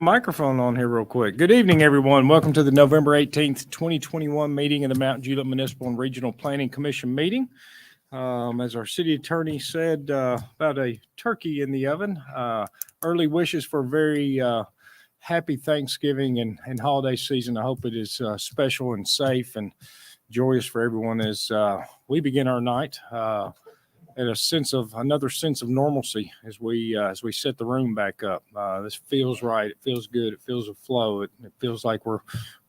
Microphone on here real quick. Good evening, everyone. Welcome to the November 18th, 2021 meeting of the Mount Juliet Municipal and Regional Planning Commission meeting. As our city attorney said about a turkey in the oven, early wishes for a very happy Thanksgiving and holiday season. I hope it is special and safe and joyous for everyone as we begin our night. And another sense of normalcy as we set the room back up. This feels right. It feels good. It feels a flow. It feels like we're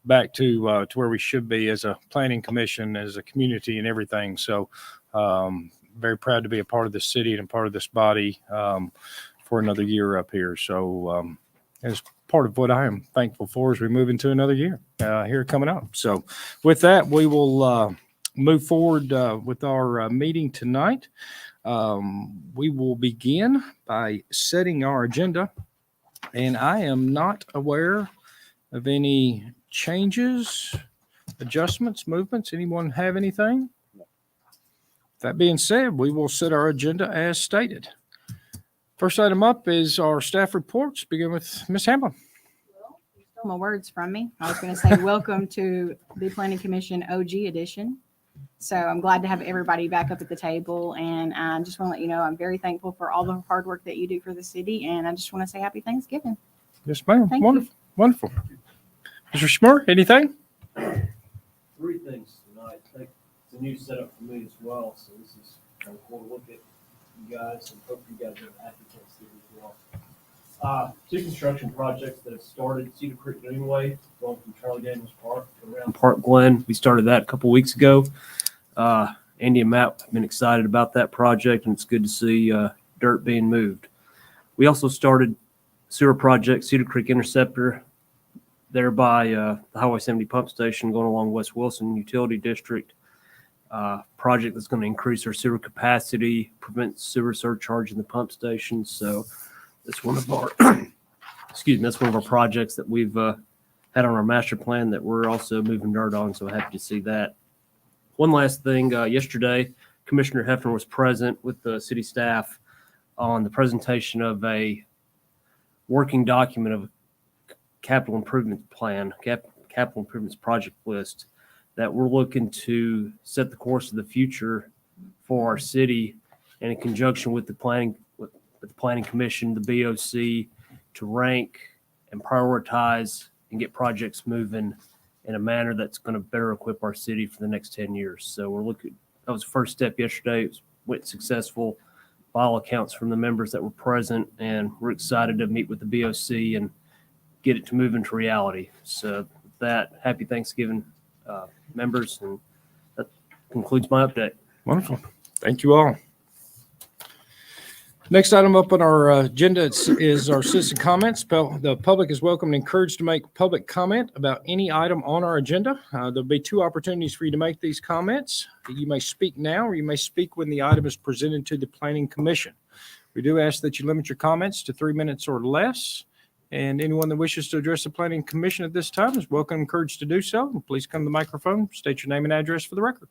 back to where we should be as a planning commission, as a community, and everything. So, very proud to be a part of this city and a part of this body for another year up here. So, as part of what I am thankful for as we move into another year here coming up. So, with that, we will move forward with our meeting tonight. We will begin by setting our agenda, and I am not aware of any changes, adjustments, movements. Anyone have anything? That being said, we will set our agenda as stated. First item up is our staff reports. Begin with Ms. Hamlin. Well, you stole my words from me. I was going to say welcome to the Planning Commission OG edition. So I'm glad to have everybody back up at the table. And I just want to let you know I'm very thankful for all the hard work that you do for the city. And I just want to say happy Thanksgiving. Yes, ma'am. Thank Wonderful. you. Wonderful. Mr. Schmur, anything? Three things tonight. I think it's a new setup for me as well. So this is kind of cool to look at you guys and hope you guys have a happy Thanksgiving as well. Two construction projects that have started. Cedar Creek Greenway going from Charlie Daniels Park around Park Glen. We started that a couple weeks ago. Andy and Matt have been excited about that project, and it's good to see dirt being moved. We also started sewer project, Cedar Creek Interceptor, there by the Highway 70 pump station going along West Wilson Utility District. Project that's going to increase our sewer capacity, prevent sewer surcharge in the pump station. So that's one of our, that's one of our projects that we've had on our master plan that we're also moving dirt on. So happy to see that. One last thing, yesterday, Commissioner Hefner was present with the city staff on the presentation of a working document of capital improvement plan, capital improvements project list that we're looking to set the course of the future for our city, and in conjunction with the planning commission, the BOC, to rank and prioritize and get projects moving in a manner that's going to better equip our city for the next 10 years. So that was the first step yesterday. It went successful by all accounts from the members that were present, and we're excited to meet with the BOC and get it to move into reality. So with that, happy Thanksgiving, members, and that concludes my update. Wonderful. Thank you all. Next item up on our agenda is our citizen comments. The public is welcome and encouraged to make public comment about any item on our agenda. There'll be two opportunities for you to make these comments. You may speak now, or you may speak when the item is presented to the Planning Commission. We do ask that you limit your comments to 3 minutes or less. And anyone that wishes to address the Planning Commission at this time is welcome and encouraged to do so. And please come to the microphone, state your name and address for the record.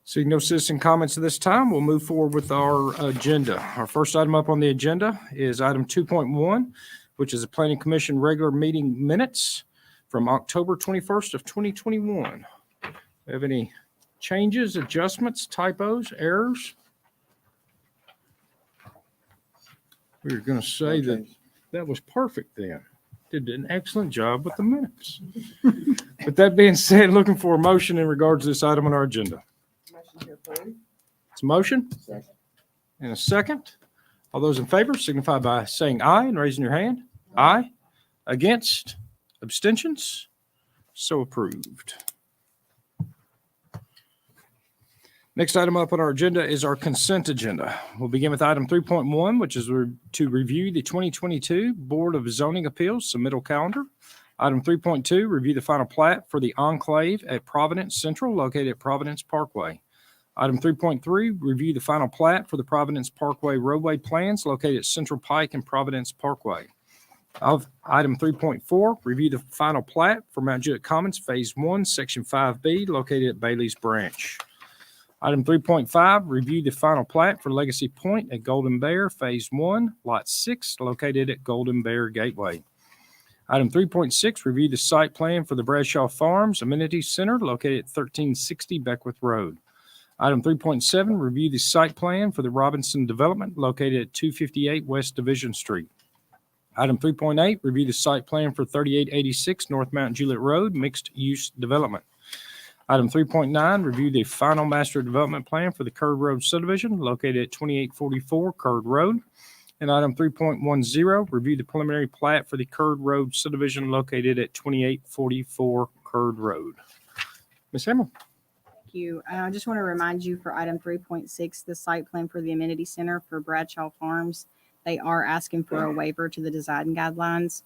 Seeing no citizen comments at this time, we'll move forward with our agenda. Our first item up on the agenda is item 2.1, which is a Planning Commission regular meeting minutes from October 21st of 2021. Have any changes, adjustments, typos, errors? We were going to say that was perfect then. Did an excellent job with the minutes. With that being said, looking for a motion in regards to this item on our agenda. It's a motion. Second. And a second. All those in favor signify by saying aye and raising your hand. Aye. Against? Abstentions? So approved. Next item up on our agenda is our consent agenda. We'll begin with item 3.1, which is to review the 2022 Board of Zoning Appeals submittal calendar. Item 3.2, review the final plat for the Enclave at Providence Central, located at Providence Parkway. Item 3.3, review the final plat for the Providence Parkway roadway plans located at Central Pike and Providence Parkway. Item 3.4, review the final plat for Mount Juliet Commons Phase 1, Section 5B, located at Bailey's Branch. Item 3.5, review the final plat for Legacy Point at Golden Bear, Phase 1, Lot 6, located at Golden Bear Gateway. Item 3.6, review the site plan for the Bradshaw Farms Amenity Center located at 1360 Beckwith Road. Item 3.7, review the site plan for the Robinson Development located at 258 West Division Street. Item 3.8, review the site plan for 3886 North Mount Juliet Road Mixed Use Development. Item 3.9, review the final master development plan for the Curd Road subdivision located at 2844 Curd Road. And item 3.10, review the preliminary plat for the Curd Road subdivision located at 2844 Curd Road. Ms. Hamel. Thank you. I just want to remind you for item 3.6, the site plan for the amenity center for Bradshaw Farms. They are asking for a waiver to the design guidelines.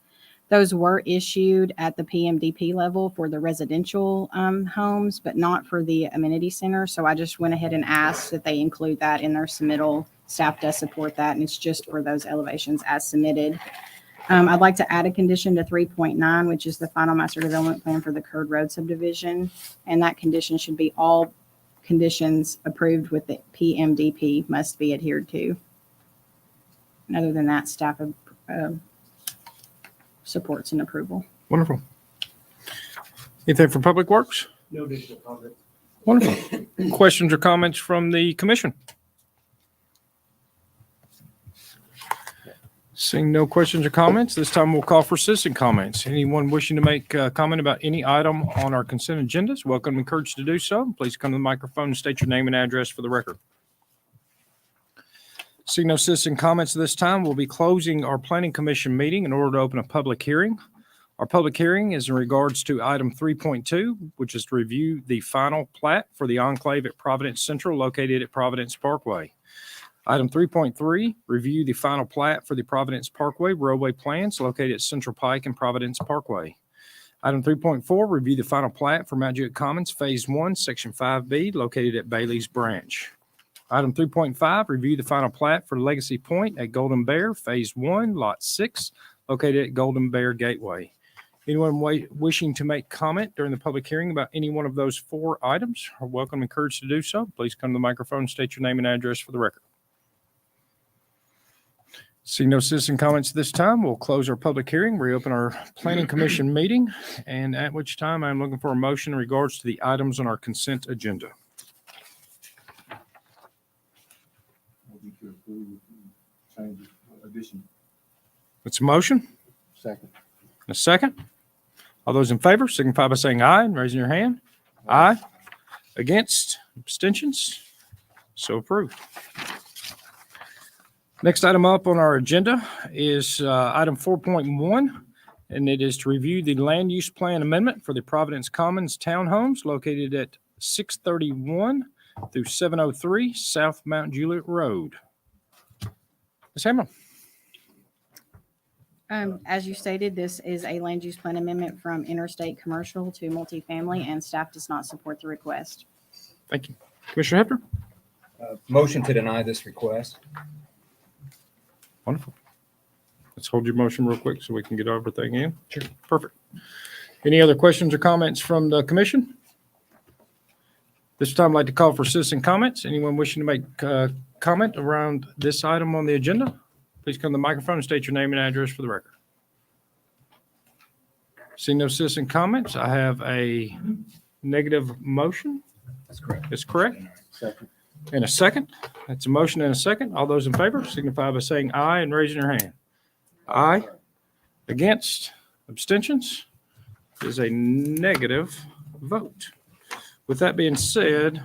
Those were issued at the PMDP level for the residential homes, but not for the amenity center. So I just went ahead and asked that they include that in their submittal. Staff does support that, and it's just for those elevations as submitted. I'd like to add a condition to 3.9, which is the final master development plan for the Curd Road subdivision. And that condition should be all conditions approved with the PMDP must be adhered to. And other than that, staff supports and approval. Wonderful. Anything for Public Works? No additional comment. Wonderful. Questions or comments from the commission? Seeing no questions or comments, this time we'll call for citizen comments. Anyone wishing to make a comment about any item on our consent agendas, welcome and encouraged to do so. Please come to the microphone and state your name and address for the record. Seeing no citizen comments this time, we'll be closing our Planning Commission meeting in order to open a public hearing. Our public hearing is in regards to item 3.2, which is to review the final plat for the enclave at Providence Central located at Providence Parkway. Item 3.3, review the final plat for the Providence Parkway roadway plans located at Central Pike and Providence Parkway. Item 3.4, review the final plat for Mount Juliet Commons Phase 1, Section 5B located at Bailey's Branch. Item 3.5, review the final plat for Legacy Point at Golden Bear, Phase 1, Lot 6, located at Golden Bear Gateway. Anyone wishing to make comment during the public hearing about any one of those four items are welcome and encouraged to do so. Please come to the microphone and state your name and address for the record. Seeing no citizen comments this time, we'll close our public hearing, reopen our Planning Commission meeting, and at which time I'm looking for a motion in regards to the items on our consent agenda. To approve changes, addition. It's a motion. Second. A second. All those in favor signify by saying aye and raising your hand. Aye. Against? Abstentions? So approved. Next item up on our agenda is item 4.1, and it is to review the land use plan amendment for the Providence Commons townhomes located at 631 through 703 South Mount Juliet Road. Ms. Hamlin. As you stated, this is a land use plan amendment from interstate commercial to multifamily, and staff does not support the request. Thank you. Commissioner Hefner? Motion to deny this request. Wonderful. Let's hold your motion real quick so we can get everything in. Sure. Perfect. Any other questions or comments from the commission? This time I'd like to call for citizen comments. Anyone wishing to make comment around this item on the agenda? Please come to the microphone and state your name and address for the record. Seeing no citizen comments, I have a negative motion. That's correct. That's correct. Second. And a second. That's a motion and a second. All those in favor signify by saying aye and raising your hand. Aye. Against? Abstentions? Is a negative vote. With that being said,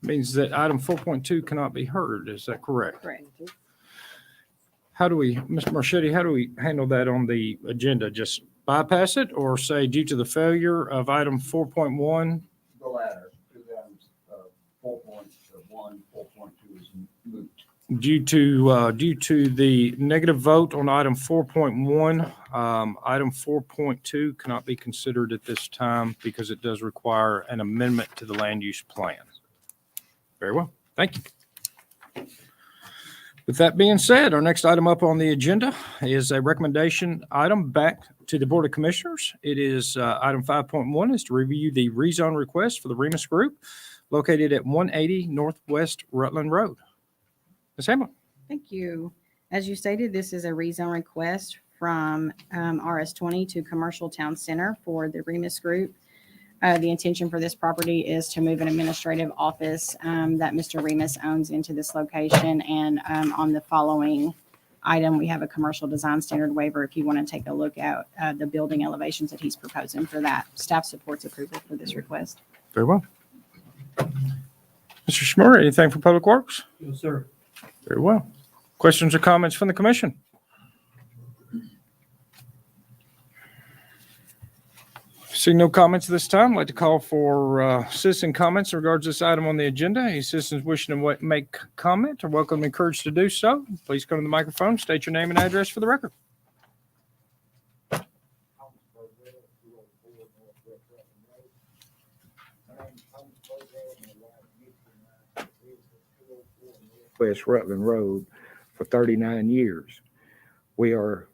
means that item 4.2 cannot be heard. Is that correct? Correct. How do we, Mr. Marchetti, how do we handle that on the agenda? Just bypass it or say due to the failure of item 4.1? The latter, because items 4.1, 4.2 is moot. Due to the negative vote on item 4.1, item 4.2 cannot be considered at this time because it does require an amendment to the land use plan. Very well. Thank you. With that being said, our next item up on the agenda is a recommendation item back to the Board of Commissioners. It is item 5.1 is to review the rezone request for the Remus Group located at 180 Northwest Rutland Road. Ms. Hamlin. Thank you. As you stated, this is a rezone request from RS20 to Commercial Town Center for the Remus Group. The intention for this property is to move an administrative office that Mr. Remus owns into this location. And on the following item, we have a commercial design standard waiver if you want to take a look at the building elevations that he's proposing for that. Staff supports approval for this request. Very well. Mr. Schmurr, anything for Public Works? No, sir. Very well. Questions or comments from the commission? Seeing no comments this time, I'd like to call for citizen comments in regards to this item on the agenda. Any citizens wishing to make comment are welcome and encouraged to do so. Please come to the microphone, state your name and address for the record. West Rutland Road for 39 years. We are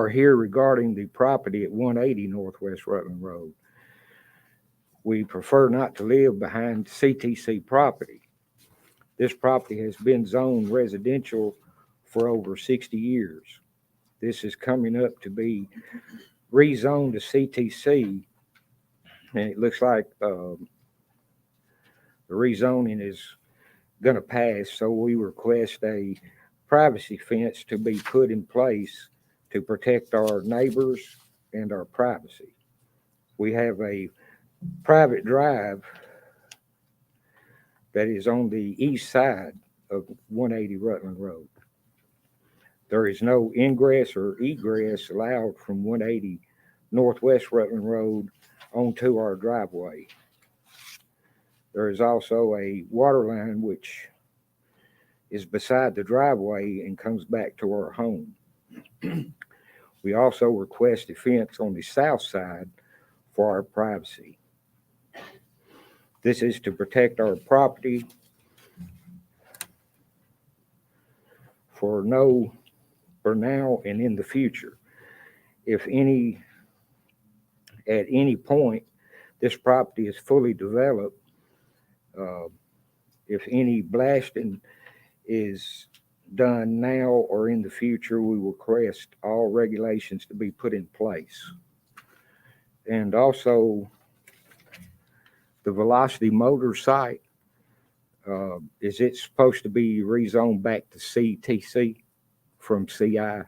here regarding the property at 180 Northwest Rutland Road. We prefer not to live behind CTC property. This property has been zoned residential for over 60 years. This is coming up to be rezoned to CTC, and it looks like the rezoning is going to pass, so we request a privacy fence to be put in place to protect our neighbors and our privacy. We have a private drive that is on the east side of 180 Rutland Road. There is no ingress or egress allowed from 180 Northwest Rutland Road onto our driveway. There is also a water line which is beside the driveway and comes back to our home. We also request a fence on the south side for our privacy. This is to protect our property for now and in the future. If at any point this property is fully developed, if any blasting is done now or in the future, we will request all regulations to be put in place. And also, the Velocity Motor site, is it supposed to be rezoned back to CTC from CI? I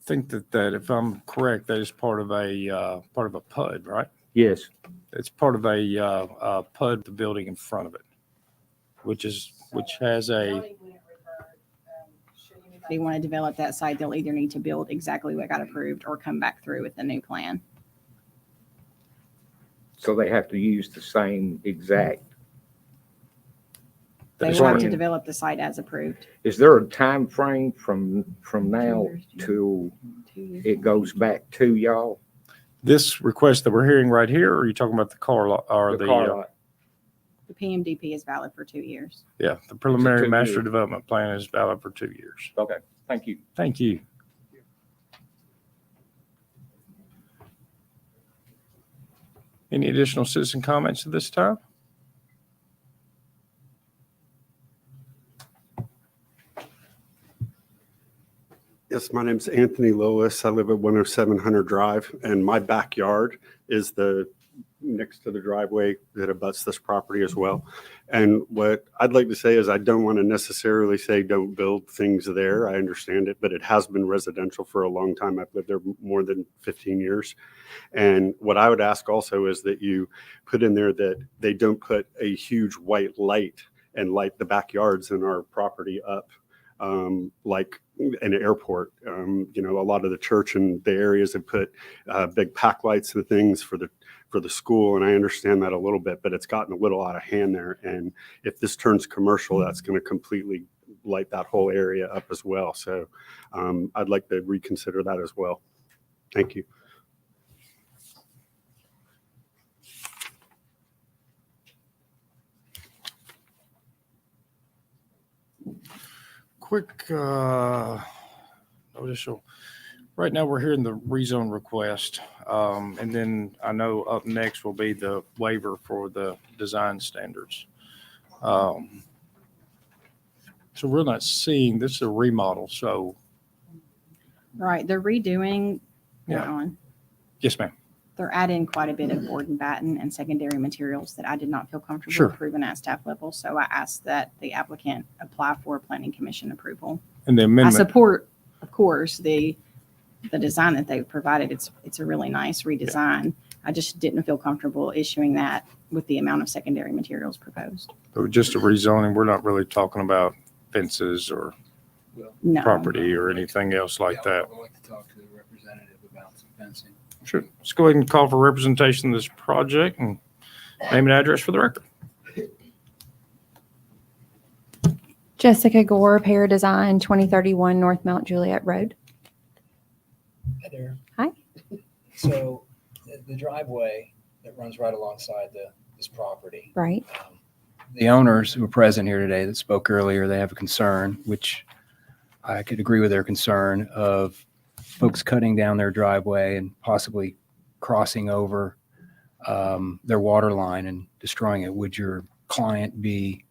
think that if I'm correct, that is part of a PUD, right? Yes. It's part of a PUD, the building in front of it, which has a, If they want to develop that site, they'll either need to build exactly what got approved or come back through with the new plan. So they have to use the same exact. They That's will have right. to develop the site as approved. Is there a time frame from now till 2 years. it goes back to y'all? this request that we're hearing right here, or are you talking about the car lot or The car lot. The PMDP is valid for 2 years. yeah, the preliminary 2 master years. development plan is valid for 2 years. Okay, thank you. Thank you. Any additional citizen comments at this time? Yes, my name's Anthony Lewis. I live at 107 Hunter Drive, and my backyard is next to the driveway that abuts this property as well. And what I'd like to say is I don't want to necessarily say don't build things there. I understand it, but it has been residential for a long time. I've lived there more than 15 years. And what I would ask also is that you put in there that they don't put a huge white light and light the backyards in our property up. Like an airport, a lot of the church and the areas have put big pack lights and things for the school, and I understand that a little bit, but it's gotten a little out of hand there. And if this turns commercial, that's going to completely light that whole area up as well. So I'd like to reconsider that as well. Thank you. quick, initial, right now we're hearing the rezone request. And then I know up next will be the waiver for the design standards. So we're not seeing, this is a remodel, so, Right, they're redoing, Yeah. hold on. yes, ma'am. They're adding quite a bit of board and batten and secondary materials that I did not feel comfortable Sure. approving at staff level. So I asked that the applicant apply for planning commission approval. And the I amendment, support, of course, the design that they've provided. It's a really nice redesign. I just didn't feel comfortable issuing that with the amount of secondary materials proposed. just a rezoning, we're not really talking about fences or No. property or anything else like that. I'd like to talk to the representative about some fencing. Sure. Let's go ahead and call for representation of this project and name and address for the record. Jessica Gore, Para Design, 2031 North Mount Juliet Road. Hi there. Hi. So the driveway that runs right alongside this property. Right. The owners who were present here today that spoke earlier, they have a concern, which I could agree with their concern of folks cutting down their driveway and possibly crossing over their water line and destroying it. Would your client be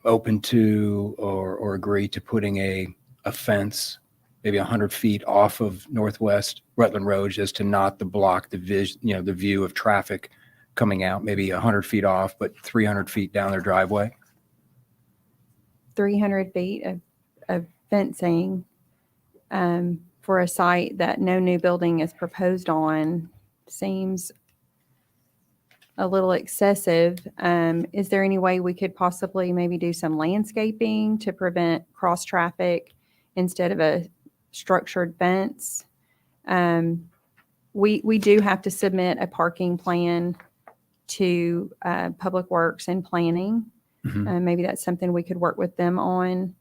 open to or agree to putting a fence maybe 100 feet off of Northwest Rutland Road just to not to block the the view of traffic coming out, maybe 100 feet off, but 300 feet down their driveway? 300 feet of fencing for a site that no new building is proposed on seems a little excessive. Is there any way we could possibly maybe do some landscaping to prevent cross traffic instead of a structured fence? We do have to submit a parking plan to Public Works and Planning. Mhm. Maybe that's something we could work with them on.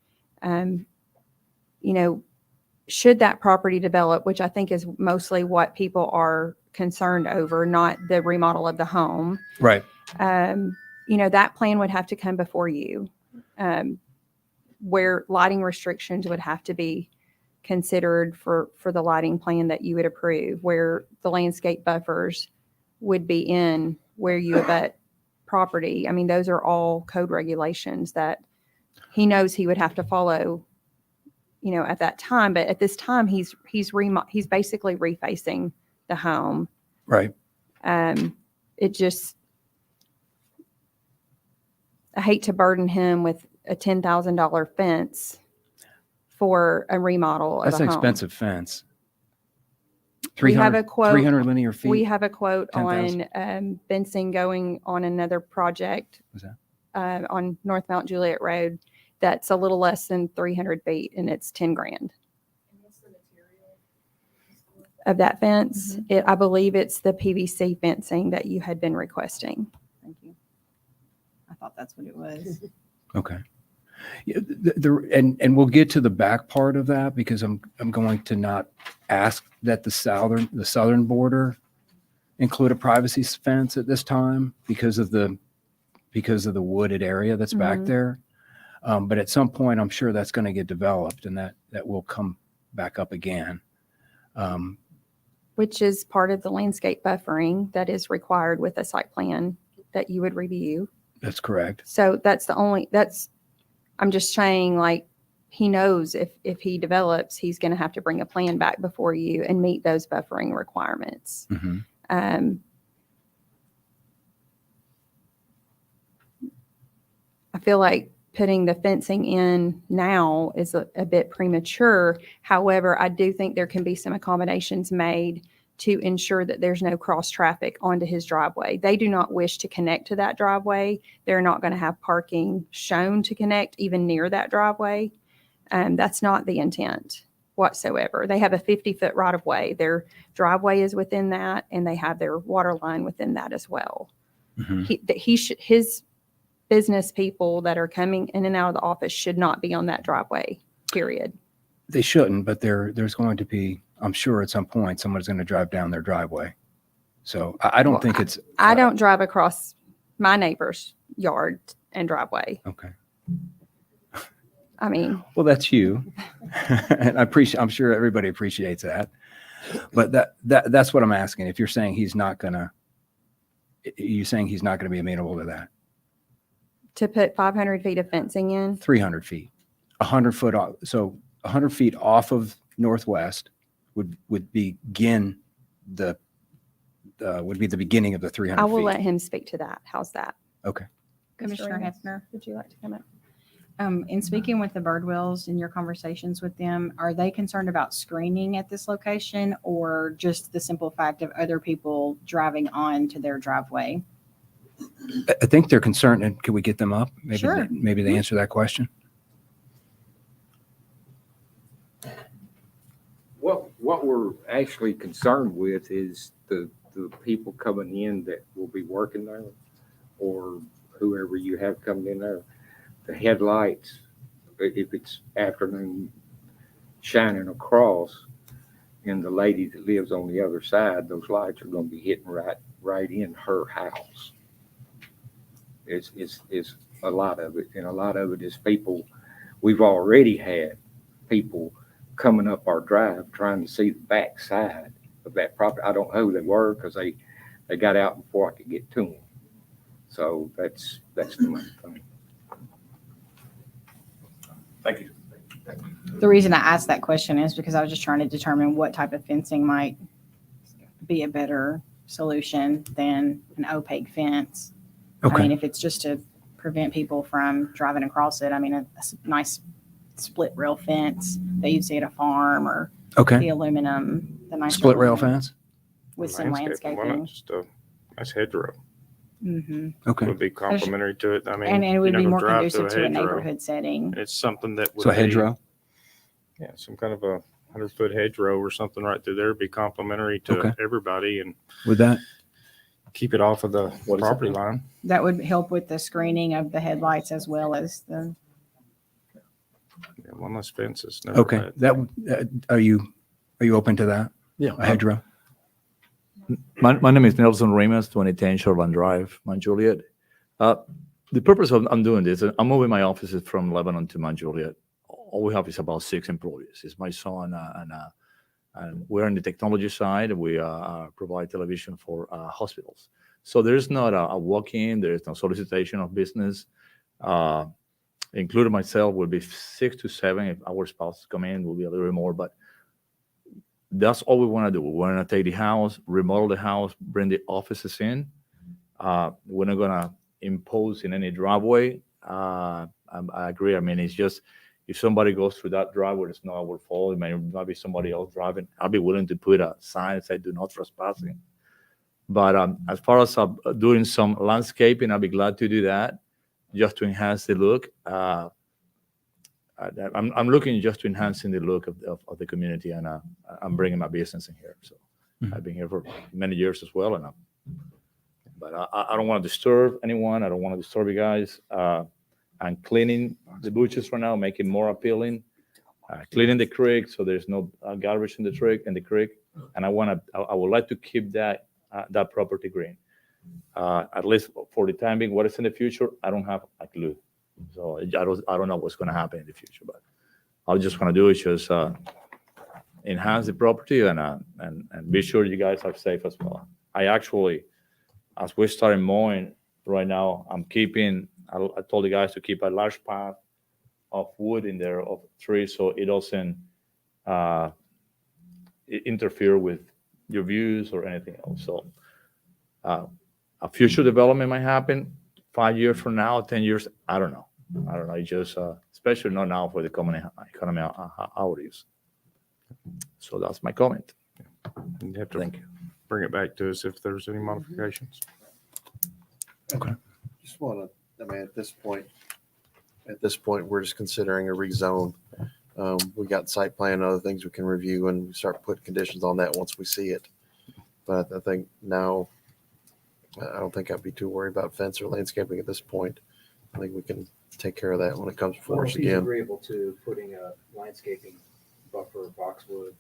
Should that property develop, which I think is mostly what people are concerned over, not the remodel of the home, Right. that plan would have to come before you, where lighting restrictions would have to be considered for the lighting plan that you would approve, where the landscape buffers would be in where you abut property. I mean, those are all code regulations that he knows he would have to follow, at that time. But at this time, he's basically refacing the home. Right. It just, I hate to burden him with a $10,000 fence for a remodel of That's a an home. expensive fence. We have a quote. 300 linear feet. We have a quote 10,000. on fencing going on another project. What's that? On North Mount Juliet Road. That's a little less than 300 feet and it's 10 grand. Of that fence, I believe it's the PVC fencing that you had been requesting. Thank you. I thought that's what it was. Okay. Yeah, and we'll get to the back part of that because I'm going to not ask that the southern border include a privacy fence at this time because of the wooded area that's back Mhm. there. But at some point, I'm sure that's going to get developed and that will come back up again. Which is part of the landscape buffering that is required with a site plan that you would review. That's correct. So I'm just saying, like, he knows if he develops, he's going to have to bring a plan back before you and meet those buffering requirements. Mhm. I feel like putting the fencing in now is a bit premature. However, I do think there can be some accommodations made to ensure that there's no cross traffic onto his driveway. They do not wish to connect to that driveway. They're not going to have parking shown to connect even near that driveway. That's not the intent whatsoever. They have a 50-foot right of way. Their driveway is within that, and they have their water line within that as well. Mhm. His business people that are coming in and out of the office should not be on that driveway, period. They shouldn't, but there's going to be, I'm sure at some point, someone's going to drive down their driveway. So I don't Well, think it's. I don't drive across my neighbor's yard and driveway. Okay. I mean, Well, that's you. And I'm sure everybody appreciates that. But that's what I'm asking. If you're saying he's not gonna be amenable to that? to put 500 feet of fencing in, 300 feet, 100 foot off. So 100 feet off of Northwest would begin would be the beginning of the 300 I will feet. let him speak to that. How's that? Okay. Commissioner Mr. Ramos, Hefner, would you like to come up? in speaking with the Birdwells in your conversations with them, are they concerned about screening at this location or just the simple fact of other people driving on to their driveway? I think they're concerned, and can we get them up? Maybe Sure. maybe they answer that question. What we're actually concerned with is the people coming in that will be working there, or whoever you have coming in there. The headlights, if it's afternoon shining across, and the lady that lives on the other side, those lights are going to be hitting right in her house. It's a lot of it, and a lot of it is people. We've already had people coming up our drive trying to see the back side of that property. I don't know who they were because they got out before I could get to them. So that's the main thing. Thank you. The reason I asked that question is because I was just trying to determine what type of fencing might be a better solution than an opaque fence. I mean, Okay. if it's just to prevent people from driving across it, I mean, a nice split rail fence that you'd see at a farm, or Okay. the aluminum, the nice Split rail fence. with some Why landscaping. not just a nice hedgerow? Hmm. Okay. Would be complimentary to it. I mean, And it you're would not be gonna more drive conducive to a hedgerow. neighborhood setting. It's something that would So a be- hedgerow. Yeah, some kind of a 100-foot hedgerow or something right through there would be complimentary to Okay. everybody and With that. keep it off of the What is it? property line. That would help with the screening of the headlights as well as the, Yeah, one less fence is never Okay. bad. That are you open to that? Yeah. A hedgerow. My name is Nelson Ramos, 2010 Shoreline Drive, Mount Juliet. The purpose of I'm doing this, I'm moving my offices from Lebanon to Mount Juliet. All we have is about 6 employees. It's my son, and we're on the technology side. We provide television for hospitals. So there's not a walk-in, there's no solicitation of business. Including myself, will be 6 to 7. If our spouses come in, will be a little bit more, but that's all we want to do. We want to take the house, remodel the house, bring the offices in. We're not going to impose in any driveway. I agree. I mean, it's just if somebody goes through that driveway, it's not our fault. It might be somebody else driving. I'll be willing to put a sign that says "Do not trespassing." But as far as doing some landscaping, I'll be glad to do that, just to enhance the look. I'm looking just to enhancing the look of the community, and I'm bringing my business in here. So I've been here for many years as well, but I don't want to disturb anyone. I don't want to disturb you guys. I'm cleaning the bushes right now, making it more appealing. Cleaning the creek so there's no garbage in the creek. And I would like to keep that property green. At least for the time being. What is in the future, I don't have a clue. So I don't know what's going to happen in the future. But all I just want to do is just enhance the property and be sure you guys are safe as well. I actually, as we're starting mowing right now, I told the guys to keep a large pile of wood in there, of trees, so it doesn't interfere with your views or anything else. So a future development might happen 5 years from now, 10 years. I don't know. It's just, especially not now for the economy how it is. So that's my comment. You'd have to Thank you. bring it back to us if there's any modifications. Just want to, I mean, at this point, we're just considering a rezone. We got site plan and other things we can review and start putting conditions on that once we see it. But I think now, I don't think I'd be too worried about fence or landscaping at this point. I think we can take care of that when it comes before us again. agreeable to putting a landscaping buffer, boxwood.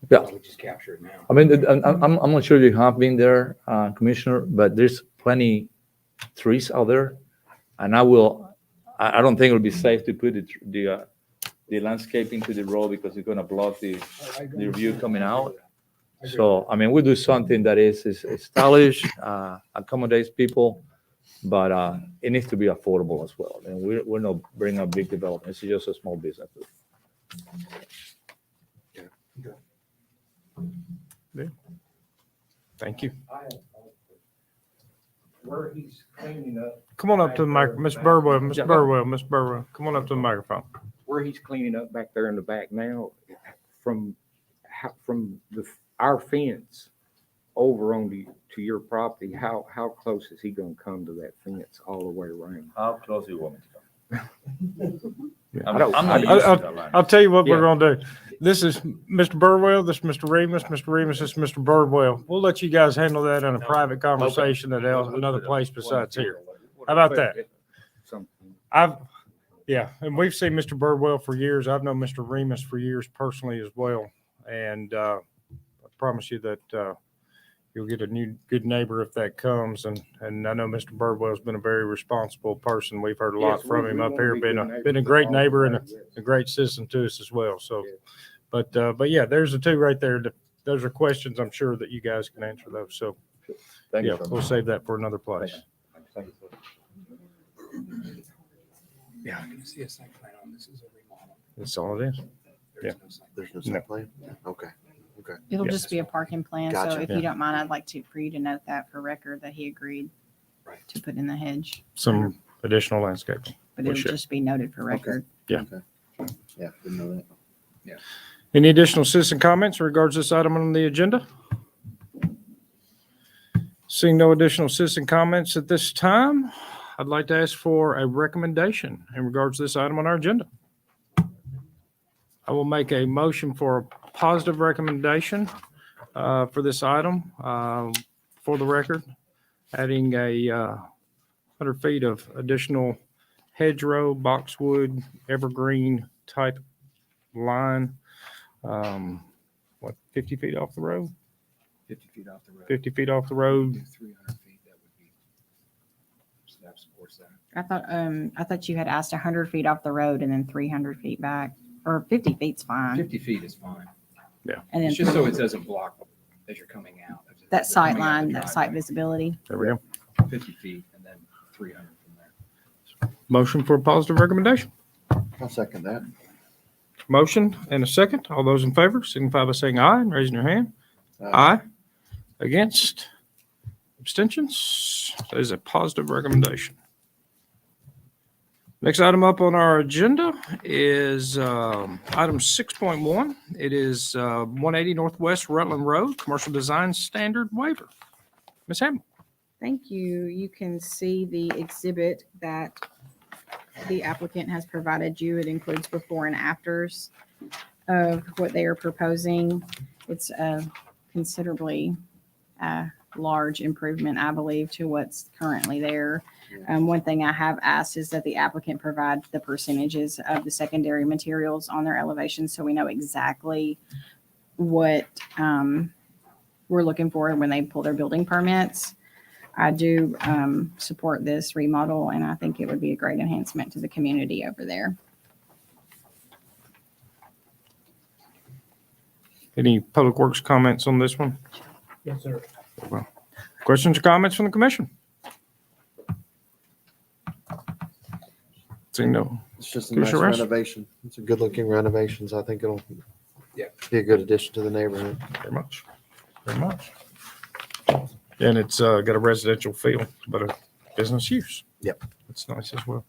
Yeah. We just capture it now. I mean, I'm not sure you have been there, Commissioner, but there's plenty trees out there, and I will I don't think it would be safe to put the landscaping to the road because it's gonna block the view coming out. So, I mean, we do something that is stylish, accommodates people, but it needs to be affordable as well. And we're not bringing a big development. It's just a small business. Thank you. Where he's cleaning up, Come on up to the mic, Mr. Burwell, Mr. Burwell, Mr. Burwell. Come on up to the microphone. where he's cleaning up back there in the back now, from our fence over on to your property, how close is he gonna come to that fence all the way around? How close do you want me to come? I don't- I'm not I- used to that line. I'll tell you what we're Yeah. gonna do. This is Mr. Burwell, this is Mr. Remus, Mr. Remus, this is Mr. Burwell. We'll let you guys handle that in a private conversation at another place besides here. How about that? Something. And we've seen Mr. Burwell for years. I've known Mr. Remus for years personally as well. And I promise you that you'll get a new good neighbor if that comes. And I know Mr. Burwell's been a very responsible person. We've heard a lot Yes, from we him up wanna here, be been good been a neighbors great all the neighbor way, and yes. a great citizen to us as well. So, Yeah. but yeah, there's the two right there. Those are questions I'm sure that you guys can answer those. So, Thank you. yeah, we'll save that for another place. Thank you. Yeah, I can see a site plan on this is a remodel. That's all it is. There's no site There's no No. site plan? Okay. It'll Yeah. just be a parking plan. So Gotcha. if you don't mind, I'd like for you to note that for record that he agreed Right. to put in the hedge, Some additional landscaping. but For it'll sure. just be noted for record. Yeah, didn't know that. Any additional citizen comments in regards to this item on the agenda? Seeing no additional citizen comments at this time, I'd like to ask for a recommendation in regards to this item on our agenda. I will make a motion for a positive recommendation for this item, for the record, adding a 100 feet of additional hedgerow, boxwood, evergreen type line. 50 feet off the road? 50 feet off the road. 50 feet off the road. 300 feet, that would be, so that supports that. I thought you had asked 100 feet off the road and then 300 feet back, or 50 feet's fine. 50 feet is fine. And then It's just so it doesn't block as you're coming out. As that you're sight coming out line, the that sight driveway. visibility. There we go. 50 feet and then 300 from there. Motion for a positive recommendation. I'll second that. Motion and a second. All those in favor signify by saying aye and raising your hand. Aye. Against? Abstentions? That is a positive recommendation. Next item up on our agenda is item 6.1. It is 180 Northwest Rutland Road, Commercial Design Standard Waiver. Ms. Hamel. Thank you. You can see the exhibit that the applicant has provided you. It includes before and afters of what they are proposing. It's a considerably large improvement, I believe, to what's currently there. One thing I have asked is that the applicant provide the percentages of the secondary materials on their elevation so we know exactly what we're looking for when they pull their building permits. I do support this remodel, and I think it would be a great enhancement to the community over there. Any public works comments on this one? Yes, sir. Questions or comments from the commission? Seeing no. It's just a nice Commissioner Rice? renovation. It's a good looking renovation, so I think it'll Yeah. be a good addition to the neighborhood. Very much. Very much. And it's got a residential feel, but a business use. Yep. That's nice as well.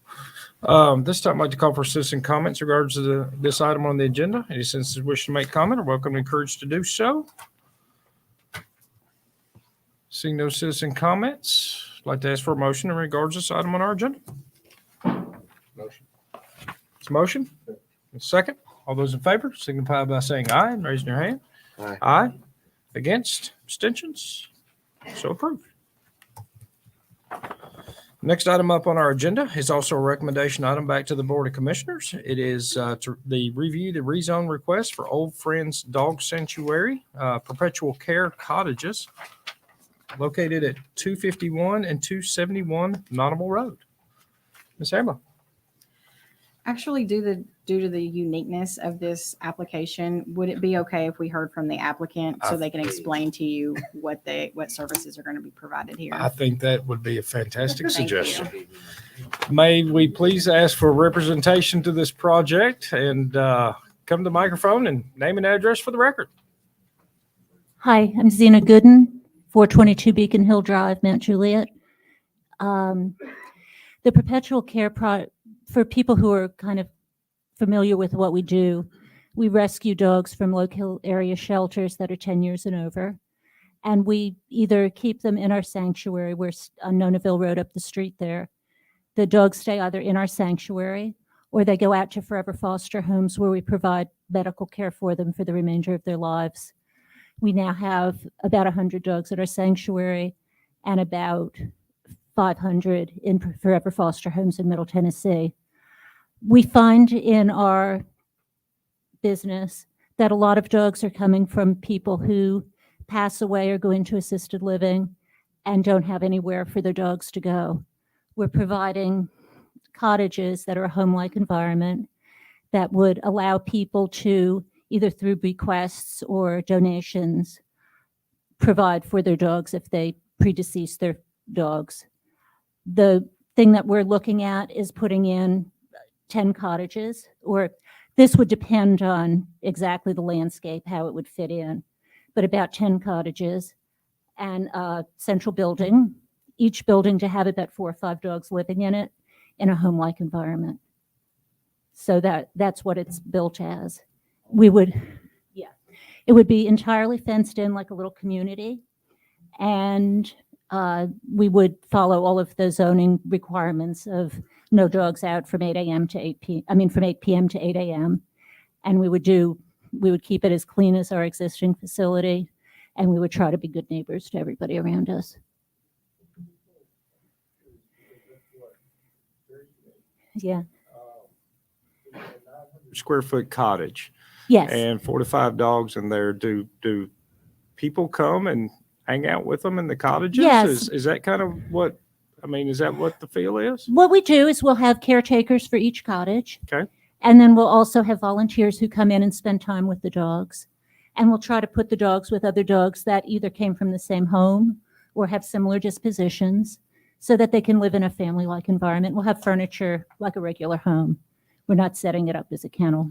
This time I'd like to call for citizen comments in regards to this item on the agenda. Any citizens wish to make comment are welcome and encouraged to do so. Seeing no citizen comments, I'd like to ask for a motion in regards to this item on our agenda. Motion. It's a motion. A second. All those in favor signify by saying aye and raising your hand. Aye. Aye. Against? Abstentions? So approved. Next item up on our agenda is also a recommendation item back to the Board of Commissioners. It is to review the rezone request for Old Friends Dog Sanctuary, perpetual care cottages located at 251 and 271 Nottable Road. Ms. Hamler. Actually, due to the uniqueness of this application, would it be okay if we heard from the applicant so they can explain to you what services are going to be provided here? I think that would be a fantastic Thank you. suggestion. May we please ask for representation to this project and come to the microphone and name and address for the record. Hi, I'm Zena Gooden, 422 Beacon Hill Drive, Mount Juliet. The perpetual care for people who are kind of familiar with what we do, we rescue dogs from local area shelters that are 10 years and over. And we either keep them in our sanctuary, we're on Nonaville Road up the street there. The dogs stay either in our sanctuary or they go out to forever foster homes where we provide medical care for them for the remainder of their lives. We now have about 100 dogs at our sanctuary and about 500 in forever foster homes in Middle Tennessee. We find in our business that a lot of dogs are coming from people who pass away or go into assisted living and don't have anywhere for their dogs to go. We're providing cottages that are a home-like environment that would allow people to, either through bequests or donations, provide for their dogs if they predecease their dogs. The thing that we're looking at is putting in 10 cottages, or this would depend on exactly the landscape, how it would fit in, but about 10 cottages and a central building, each building to have about 4 or 5 dogs living in it in a home-like environment. So that's what it's built as. It would be entirely fenced in like a little community, and we would follow all of the zoning requirements of no dogs out from 8 a.m. to 8 p.m. From 8 p.m. to 8 a.m. And we would keep it as clean as our existing facility, and we would try to be good neighbors to everybody around us. Yeah. Square foot cottage. Yes. And 4 to 5 dogs in there. Do people come and hang out with them in the cottages? Yes. Is that kind of what, is that what the feel is? What we do is we'll have caretakers for each cottage. Okay. And then we'll also have volunteers who come in and spend time with the dogs. And we'll try to put the dogs with other dogs that either came from the same home or have similar dispositions so that they can live in a family-like environment. We'll have furniture like a regular home. We're not setting it up as a kennel.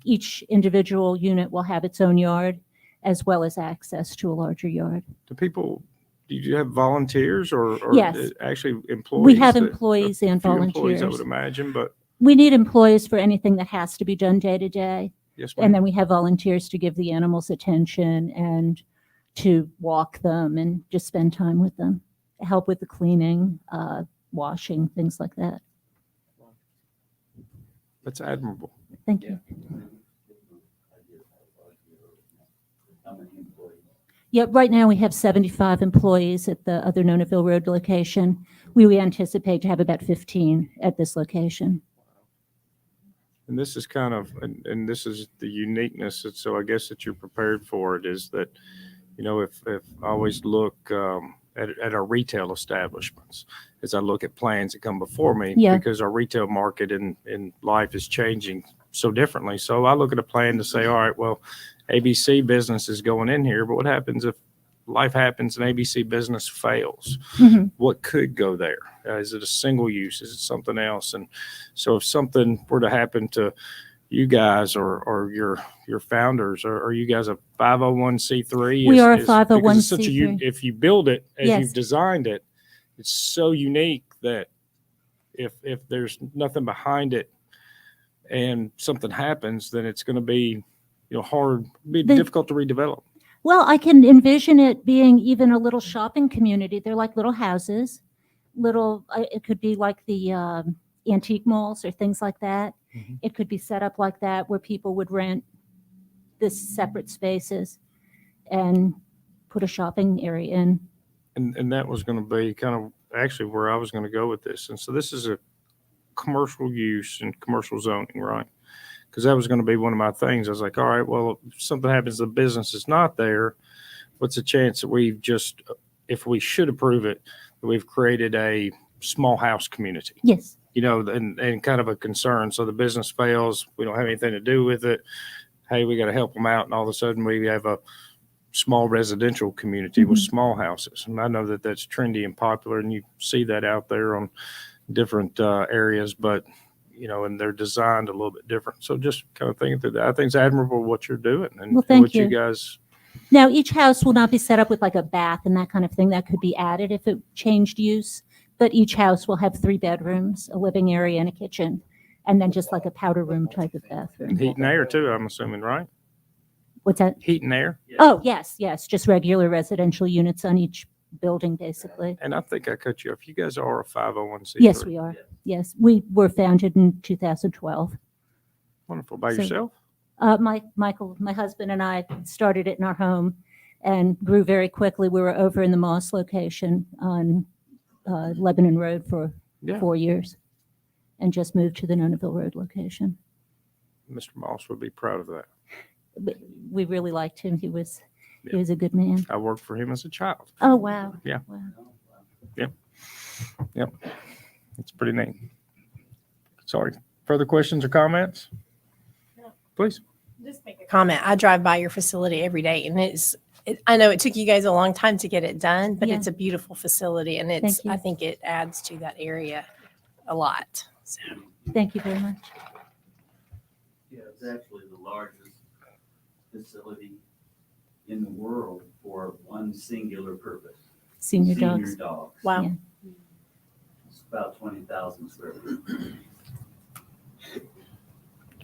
Each individual unit will have its own yard as well as access to a larger yard. Do you have volunteers or Yes. actually employees? We have employees and A few employees, I volunteers. would imagine, but We need employees for anything that has to be done day to day. yes, And ma'am. then we have volunteers to give the animals attention and to walk them and just spend time with them, help with the cleaning, washing, things like that. That's admirable. Thank you. Yeah, right now we have 75 employees at the other Nonaville Road location. We anticipate to have about 15 at this location. And this is kind of, and this is the uniqueness. And so I guess that you're prepared for it is that, if I always look at our retail establishments, as I look at plans that come before me, Yeah. because our retail market in life is changing so differently. So I look at a plan to say, all right, well, ABC business is going in here, but what happens if life happens and ABC business fails? Mhm. What could go there? Is it a single use? Is it something else? And so if something were to happen to you guys or your founders, or are you guys a 501c3? We are a because it's such 501c3. if you build it as Yes. you've designed it, it's so unique that if there's nothing behind it and something happens, then it's going to be difficult to redevelop. Well, I can envision it being even a little shopping community. They're like little houses, it could be like the antique malls or things like that. Mhm. It could be set up like that where people would rent this separate spaces and put a shopping area in. And that was going to be kind of actually where I was going to go with this. And so this is a commercial use and commercial zoning, right? Because that was going to be one of my things. I was like, all right, well, if something happens, the business is not there. What's the chance that if we should approve it, that we've created a small house community? Yes. you know, and kind of a concern. So the business fails, we don't have anything to do with it. Hey, we got to help them out. And all of a sudden we have a small residential community with small houses. And I know that that's trendy and popular, and you see that out there on different areas, but you know, and they're designed a little bit different. So just kind of thinking through that, I think it's admirable what you're doing and, Well, and thank what you you. guys. Now, each house will not be set up with like a bath and that kind of thing. That could be added if it changed use. But each house will have 3 bedrooms, a living area and a kitchen, and then just like a powder room type of bathroom. Heat and air too, I'm assuming, right? What's that? Heat and air. Oh, yes, yes, just regular residential units on each building, basically. And I think I cut you off. You guys are a 501c3. Yes, we are. Yes, we were founded in 2012. Wonderful. By So- yourself? Michael, my husband and I started it in our home and grew very quickly. We were over in the Moss location on Lebanon Road for Yeah. 4 years and just moved to the Nonaville Road location. Mr. Moss would be proud of that. But we really liked him. He was Yeah. a good man. I worked for him as a child. Oh, wow. Yeah. Wow. Yep. It's pretty neat. Sorry. Further questions or comments? Please. Just make a comment. I drive by your facility every day, and I know it took you guys a long time to get it done, but Yeah. it's a beautiful facility, and Thank you. I think it adds to that area a lot. So. Thank you very much. Yeah, it's actually the largest facility in the world for one singular purpose. Senior dogs. dogs. Wow. Yeah. It's about 20,000 square feet.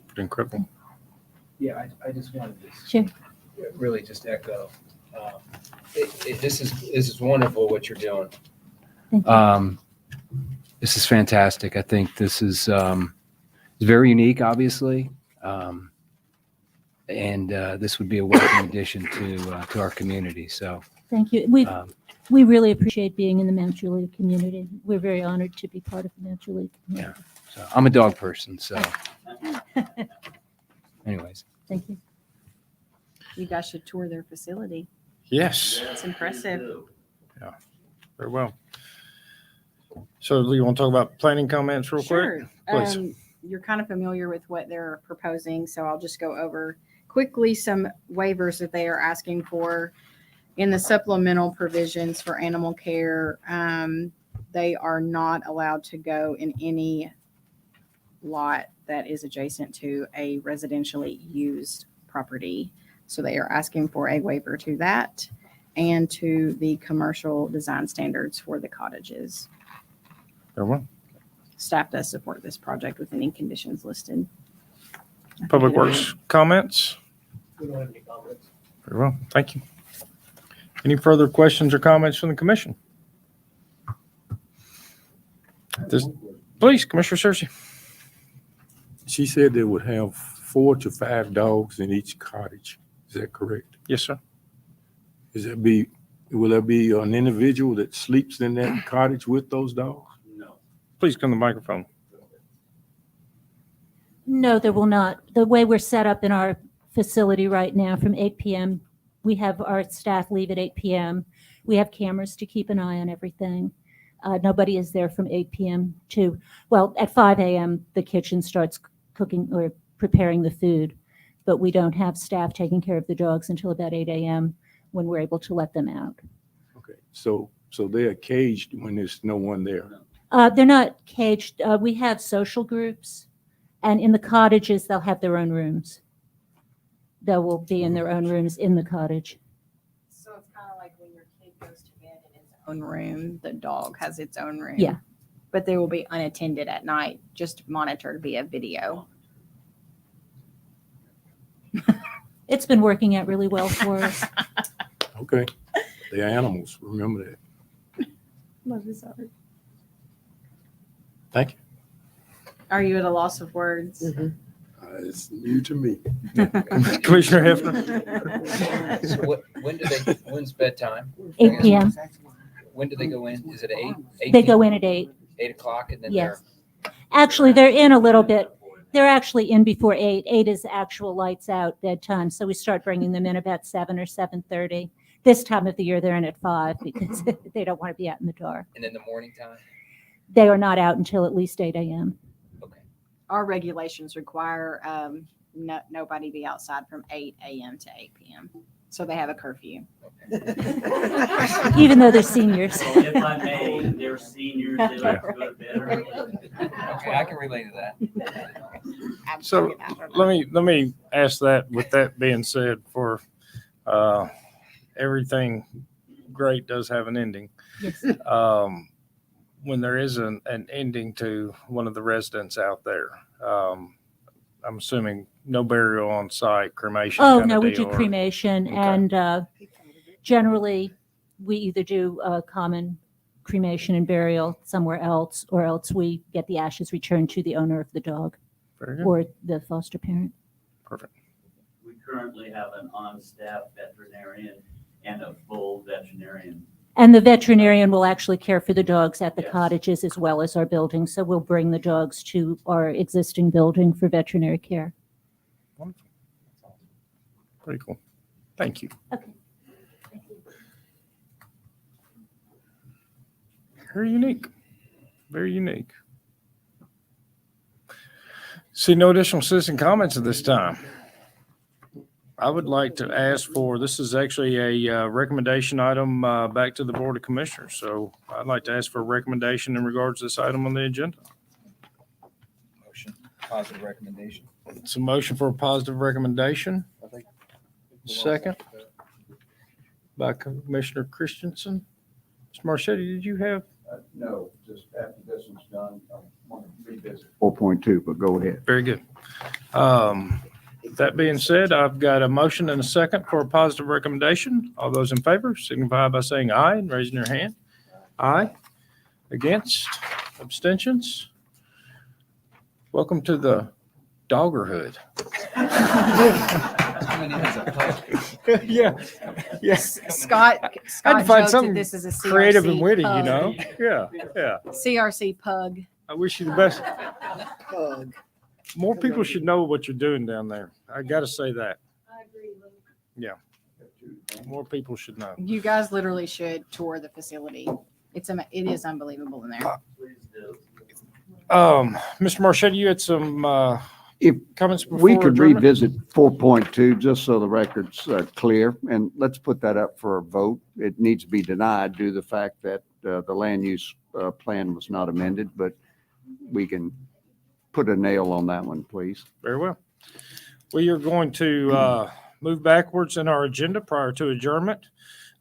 Pretty incredible. Yeah, I just wanted to Sure. really just echo. This is wonderful what you're doing. Thank you. This is fantastic. I think this is very unique, obviously, and this would be a welcome addition to our community. So Thank you. We really appreciate being in the Mount Juliet community. We're very honored to be part of the Mount Juliet community. so I'm a dog person. So, anyways, Thank you. You guys should tour their facility. Yes. It's impressive. Very well. So do you want to talk about planning comments real quick? Sure. Please. You're kind of familiar with what they're proposing, so I'll just go over quickly some waivers that they are asking for in the supplemental provisions for animal care. They are not allowed to go in any lot that is adjacent to a residentially used property. So they are asking for a waiver to that and to the commercial design standards for the cottages. Very well. Staff does support this project with any conditions listed. Public Works comments? We don't have any comments. Very well. Thank you. Any further questions or comments from the commission? Please, Commissioner Cersei. She said they would have 4 to 5 dogs in each cottage. Is that correct? Yes, sir. Will there be an individual that sleeps in that cottage with those dogs? No. Please come to the microphone. No, there will not. The way we're set up in our facility right now from 8 p.m., we have our staff leave at 8 p.m. We have cameras to keep an eye on everything. Nobody is there from 8 p.m. to, well, at 5 a.m., the kitchen starts cooking or preparing the food, but we don't have staff taking care of the dogs until about 8 a.m. when we're able to let them out. Okay, so they are caged when there's no one there. They're not caged. We have social groups, and in the cottages, they'll have their own rooms. They will be in their own rooms in the cottage. So it's kind of like when your kid goes to bed in his own room, the dog has its own room. Yeah. But they will be unattended at night, just monitored via video. It's been working out really well for us. Okay, they're animals, remember that. Love his heart. Thank you. Are you at a loss of words? It's new to me. Commissioner Hefner. So when's bedtime? 8 p.m. When do they go in? Is it 8? They go in at 8. 8 o'clock, and then Yes. Actually, they're in a little bit. They're actually in before 8. 8 is actual lights out bedtime. So we start bringing them in about 7 or 7:30. This time of the year, they're in at 5 because they don't want to be out in the dark. And in the morning time? they are not out until at least 8 a.m. Our regulations require nobody be outside from 8 a.m. to 8 p.m. So they have a curfew. Even though they're seniors. So if I may, they're seniors, they like to go to bed early. Okay, I can relate to that. So let me ask that, with that being said, for everything great does have an ending. Yes. When there is an ending to one of the residents out there, I'm assuming no burial on site, cremation. Oh, kind no, of we deal, do or- cremation, Okay. and generally, we either do a common cremation and burial somewhere else, or else we get the ashes returned to the owner of the dog Very good. or the foster parent. Perfect. We currently have an on-staff veterinarian and a full veterinarian. And the veterinarian will actually care for the dogs at the Yes. cottages as well as our building, so we'll bring the dogs to our existing building for veterinary care. Wonderful. Pretty cool. Thank you. Okay. Very unique. Very unique. See no additional citizen comments at this time. I would like to ask for, this is actually a recommendation item back to the Board of Commissioners. So I'd like to ask for a recommendation in regards to this item on the agenda. Motion, positive recommendation. It's a motion for a positive recommendation. Second by Commissioner Christensen. Mr. Marchetti, did you have? No, just after this one's done, I want to revisit 4.2, but go ahead. Very good. That being said, I've got a motion and a second for a positive recommendation. All those in favor signify by saying aye and raising your hand. Aye. Against? Abstentions? Welcome to the doggerhood. Yeah, yes. Scott I had to Scott find joked something that this is a CRC creative and witty, you pug. know? Yeah, yeah. CRC pug. I wish you the best. Pug. More people should know what you're doing down there. I got to say that. I agree. Yeah. More people should know. You guys literally should tour the facility. It is unbelievable in there. Please do. Mr. Marchetti, you had some If comments before we could adjournment? revisit 4.2, just so the record's clear, and let's put that up for a vote. It needs to be denied due to the fact that the land use plan was not amended, but we can put a nail on that one, please. Very well. We are going to move backwards in our agenda prior to adjournment.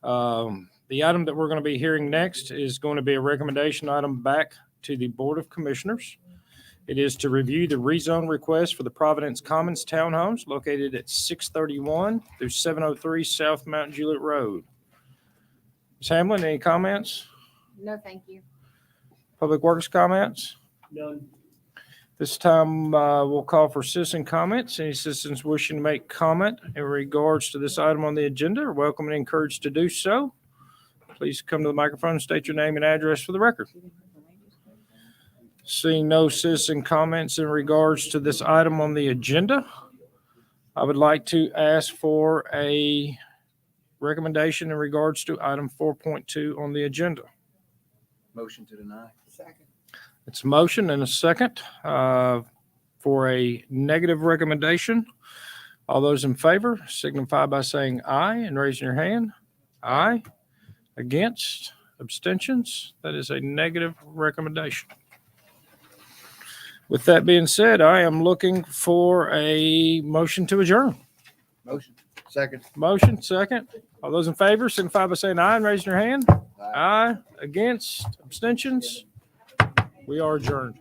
The item that we're going to be hearing next is going to be a recommendation item back to the Board of Commissioners. It is to review the rezone request for the Providence Commons Townhomes located at 631 through 703 South Mount Juliet Road. Ms. Hamlin, any comments? No, thank you. Public Works comments? None. This time, we'll call for citizen comments. Any citizens wishing to make comment in regards to this item on the agenda are welcome and encouraged to do so. Please come to the microphone and state your name and address for the record. Seeing no citizen comments in regards to this item on the agenda, I would like to ask for a recommendation in regards to item 4.2 on the agenda. Motion to deny. It's a motion and a second for a negative recommendation. All those in favor signify by saying aye and raising your hand. Aye. Against? Abstentions? That is a negative recommendation. With that being said, I am looking for a motion to adjourn. Motion. Second. Motion, second. All those in favor signify by saying aye and raising your hand. Aye. Against? Abstentions? We are adjourned.